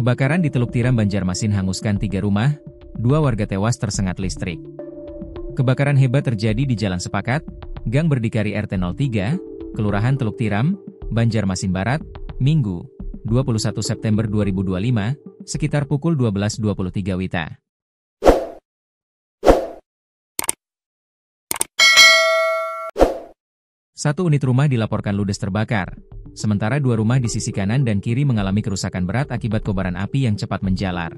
Kebakaran di Teluk Tiram, Banjarmasin hanguskan 3 rumah, 2 warga tewas tersengat listrik. Kebakaran hebat terjadi di Jalan Sepakat, Gang Berdikari RT 03, Kelurahan Teluk Tiram, Banjarmasin Barat, Minggu, 21 September 2025, sekitar pukul 12.23 WITA. Satu unit rumah dilaporkan ludes terbakar, sementara 2 rumah di sisi kanan dan kiri mengalami kerusakan berat akibat kobaran api yang cepat menjalar.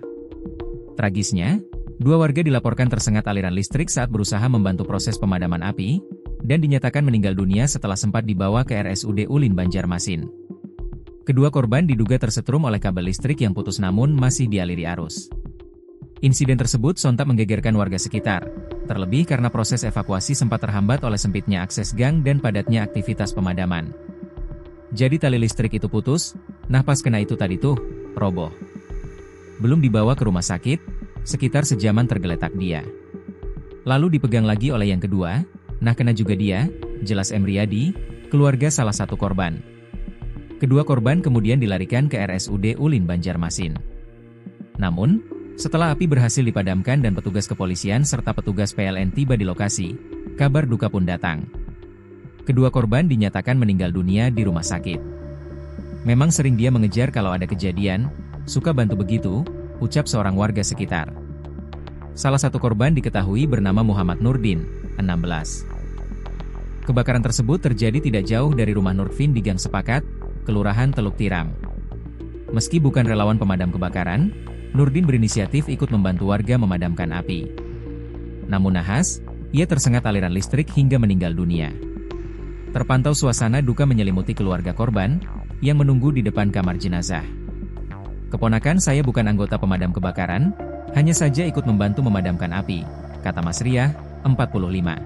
Tragisnya, 2 warga dilaporkan tersengat aliran listrik saat berusaha membantu proses pemadaman api, dan dinyatakan meninggal dunia setelah sempat dibawa ke RSUD Ulin, Banjarmasin. Kedua korban diduga tersetrum oleh kabel listrik yang putus namun masih dialiri arus. Insiden tersebut sontak menggegerkan warga sekitar, terlebih karena proses evakuasi sempat terhambat oleh sempitnya akses gang dan padatnya aktivitas pemadaman. Jadi tali listrik itu putus, nah pas kena itu tadi tuh, roboh. Belum dibawa ke rumah sakit, sekitar sejaman tergeletak dia. Lalu dipegang lagi oleh yang kedua, nah kena juga dia, jelas M. Riyadi, keluarga salah satu korban. Kedua korban kemudian dilarikan ke RSUD Ulin, Banjarmasin. Namun, setelah api berhasil dipadamkan dan petugas kepolisian serta petugas PLN tiba di lokasi, kabar duka pun datang. Kedua korban dinyatakan meninggal dunia di rumah sakit. Memang sering dia mengejar kalau ada kejadian, suka bantu begitu, ucap seorang warga sekitar. Salah satu korban diketahui bernama Muhammad Nurdin, 16. Kebakaran tersebut terjadi tidak jauh dari rumah Nurdin di Gang Sepakat, Kelurahan Teluk Tiram. Meski bukan relawan pemadam kebakaran, Nurdin berinisiatif ikut membantu warga memadamkan api. Namun nahas, ia tersengat aliran listrik hingga meninggal dunia. Terpantau suasana duka menyelimuti keluarga korban, yang menunggu di depan kamar jenazah. Keponakan saya bukan anggota pemadam kebakaran, hanya saja ikut membantu memadamkan api, kata Mas Riyah, 45.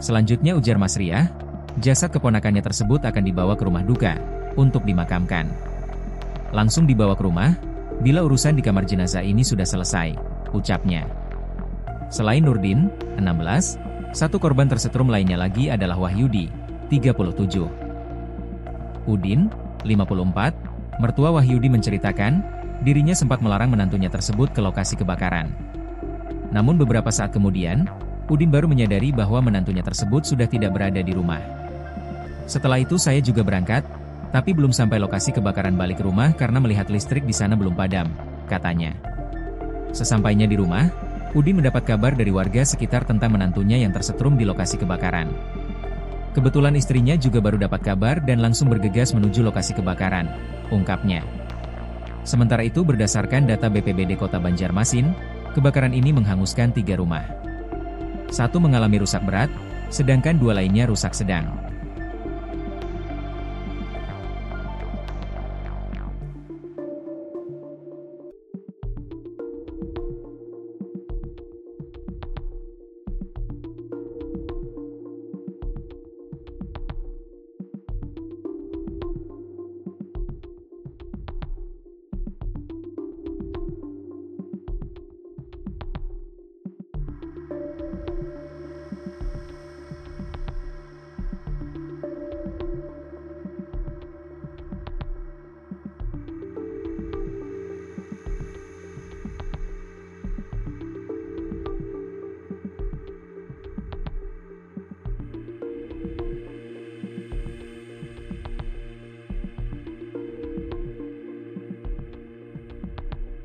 Selanjutnya ujar Mas Riyah, jasad keponakannya tersebut akan dibawa ke rumah duka, untuk dimakamkan. Langsung dibawa ke rumah, bila urusan di kamar jenazah ini sudah selesai, ucapnya. Selain Nurdin, 16, satu korban tersetrum lainnya lagi adalah Wahyudi, 37. Udin, 54, mertua Wahyudi menceritakan, dirinya sempat melarang menantunya tersebut ke lokasi kebakaran. Namun beberapa saat kemudian, Udin baru menyadari bahwa menantunya tersebut sudah tidak berada di rumah. Setelah itu saya juga berangkat, tapi belum sampai lokasi kebakaran balik ke rumah karena melihat listrik di sana belum padam, katanya. Sesampainya di rumah, Udin mendapat kabar dari warga sekitar tentang menantunya yang tersetrum di lokasi kebakaran. Kebetulan istrinya juga baru dapat kabar dan langsung bergegas menuju lokasi kebakaran, ungkapnya. Sementara itu berdasarkan data BPBD Kota Banjarmasin, kebakaran ini menghanguskan 3 rumah. 1 mengalami rusak berat, sedangkan 2 lainnya rusak sedang.